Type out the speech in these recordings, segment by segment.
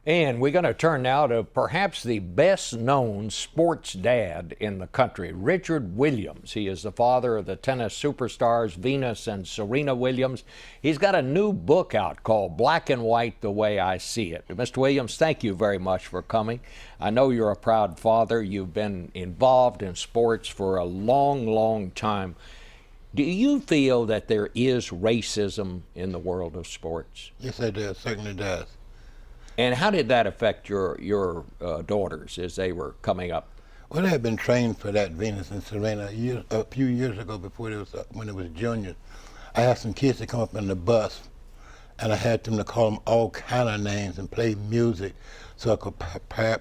And we're going to turn now to perhaps the best-known sports dad in the country, Richard Williams. He is the father of the tennis superstars Venus and Serena Williams. He's got a new book out called Black and White, The Way I See It. Mr. Williams, thank you very much for coming. I know you're a proud father. You've been involved in sports for a long, long time. Do you feel that there is racism in the world of sports? Yes, I do. It certainly does. And how did that affect your daughters as they were coming up? Well, they had been trained for that, Venus and Serena, a few years ago before when it was junior. I had some kids to come up in the bus, and I had them to call them all kind of names and play music so I could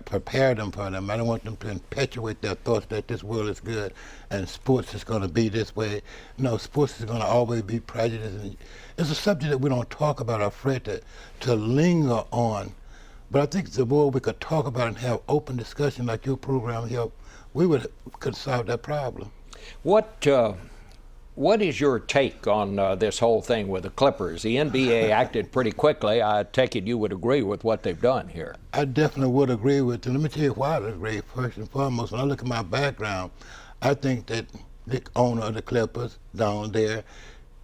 prepare them for them. I don't want them to perpetuate their thoughts that this world is good and sports is going to be this way. No, sports is going to always be prejudice. And it's a subject that we don't talk about, or afraid to linger on. But I think the more we could talk about and have open discussion like your program here, could solve that problem. What is your take on this whole thing with the Clippers? The NBA acted pretty quickly. I take it you would agree with what they've done here. I definitely would agree with it. Let me tell you why I agree. First and foremost, when I look at my background, I think that the owner of the Clippers down there,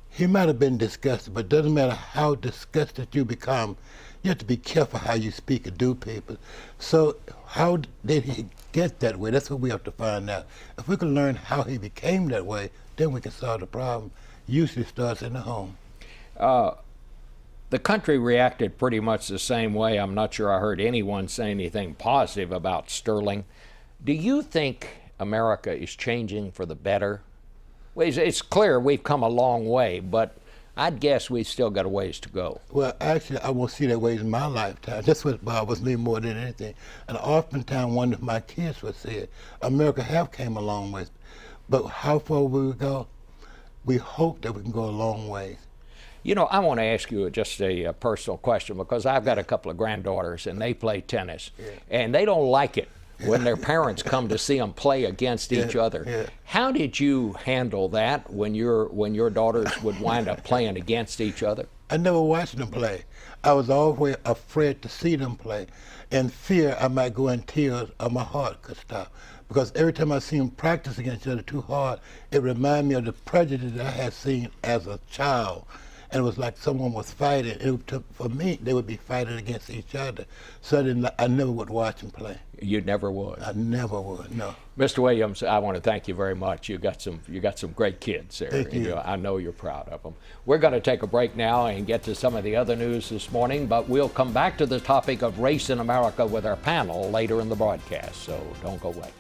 he might have been disgusted, but it doesn't matter how disgusted you become, you have to be careful how you speak and do people. So how did he get that way? That's what we have to find out. If we can learn how he became that way, then we can solve the problem. Usually starts in the home. The country reacted pretty much the same way. I'm not sure I heard anyone say anything positive about Sterling. Do you think America is changing for the better? Well, it's clear we've come a long way, but I'd guess we've still got a ways to go. Well, actually, I won't see that way in my lifetime. That's what bothers me more than anything. And oftentimes, one of my kids would say it. America have came a long way. But how far will we go? We hope that we can go a long way. You know, I want to ask you just a personal question, because I've got a couple of granddaughters, and they play tennis, and they don't like it when their parents come to see them play against each other. Yeah. How did you handle that when your daughters would wind up playing against each other? I never watched them play. I was always afraid to see them play. In fear, I might go in tears or my heart could stop. Because every time I see them practice against each other too hard, it reminded me of the prejudice that I had seen as a child. And it was like someone was fighting. For me, they would be fighting against each other. So I never would watch them play. You never would? I never would, no. Mr. Williams, I want to thank you very much. You got some great kids there. Thank you. I know you're proud of them. We're going to take a break now and get to some of the other news this morning, but we'll come back to the topic of race in America with our panel later in the broadcast, so don't go away.